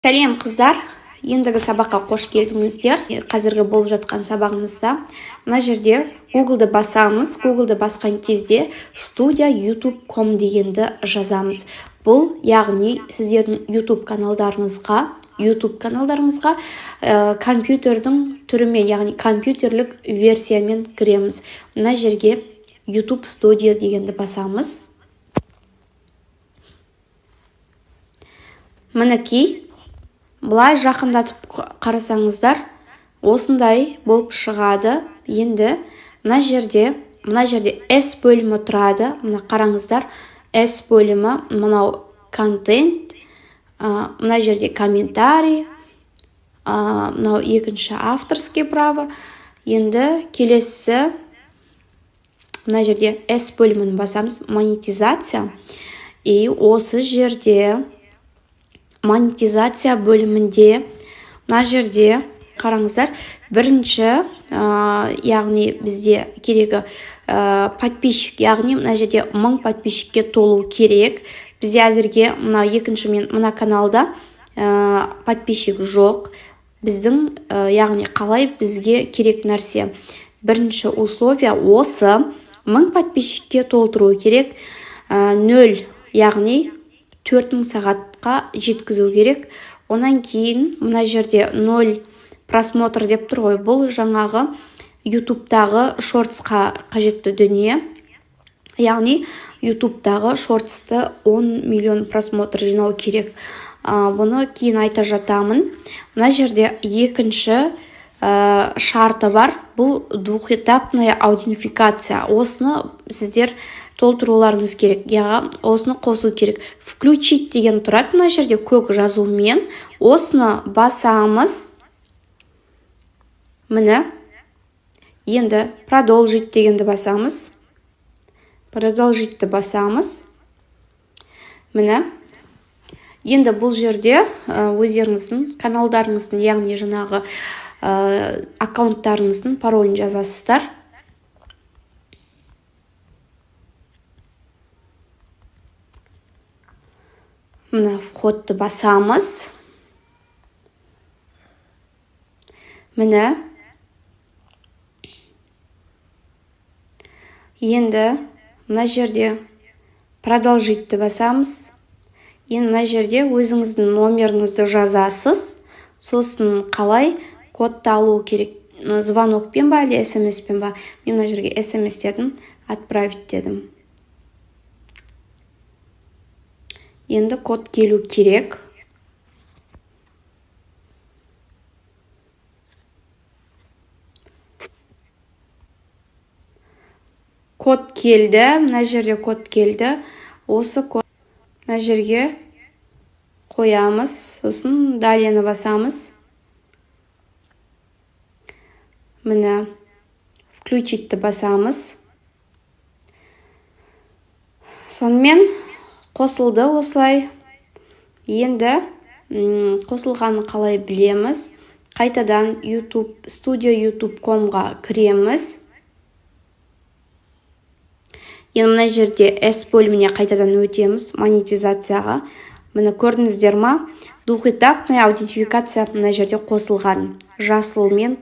Сәлем қыздар, ендігі сабаққа қош келдіңіздер. Қазіргі болып жатқан сабағымызда мына жерде Google-ды басамыз. Google-ды басқан кезде студия youtube.com дегенді жазамыз. Бұл яғни сіздердің YouTube каналдарыңызға компьютердің түрімен, яғни компьютерлік версиямен кіреміз. Мына жерге YouTube студия дегенді басамыз. Мінекей, бұлай жақындатып қарасаңыздар, осындай болып шығады. Енді мына жерде S бөлімі тұрады. Мына қараңыздар, S бөлімі, мынау контент, мына жерде комментарий, мынау екінші авторский право. Енді келесі мына жерде S бөлімін басамыз, монетизация. И осы жерде монетизация бөлімінде мына жерде қараңыздар, бірінші яғни бізде керегі подписчик, яғни мына жерде 1000 подписчикке толу керек. Бізде әзірге мына екінші мен мына каналда подписчик жоқ. Біздің яғни қалай бізге керек нәрсе. Бірінші условия осы 1000 подписчикке толтыру керек. 0, яғни 4000 сағатқа жеткізу керек. Онан кейін мына жерде 0 просмотр деп тұр ғой. Бұл жаңағы YouTube-тағы шортсқа қажетті дүние. Яғни YouTube-тағы шортсты 10 миллион просмотр жинау керек. Бұны кейін айта жатамын. Мына жерде екінші шарты бар. Бұл двухэтапная аутентификация. Осыны сіздер толтыруларыңыз керек. Яға осыны қосу керек. Включить деген тұрады мына жерде көк жазумен. Осыны басамыз. Міне. Енді продолжить дегенді басамыз. Продолжитті басамыз. Міне. Енді бұл жерде өздеріңіздің каналдарыңыздың, яғни жаңағы аккаунттарыңыздың паролін жазасыздар. Мына входты басамыз. Міне. Енді мына жерде продолжитті басамыз. Енді мына жерде өзіңіздің номеріңізді жазасыз. Сосын қалай кодты алу керек. Звонокпен ба, әлде SMS-пен ба? Мен мына жерге SMS дедім, отправить дедім. Енді код келу керек. Код келді. Мына жерде код келді. Осы код мына жерге қоямыз. Сосын далені басамыз. Міне включитті басамыз. Сонымен қосылды осылай. Енді қосылғаны қалай білеміз. Қайтадан студия youtube.com-ға кіреміз. Енді мына жерде S бөліміне қайтадан өтеміз. Монетизацияға. Міне көрдіңіздер ма? Двухэтапная аутентификация мына жерде қосылған. Жасылмен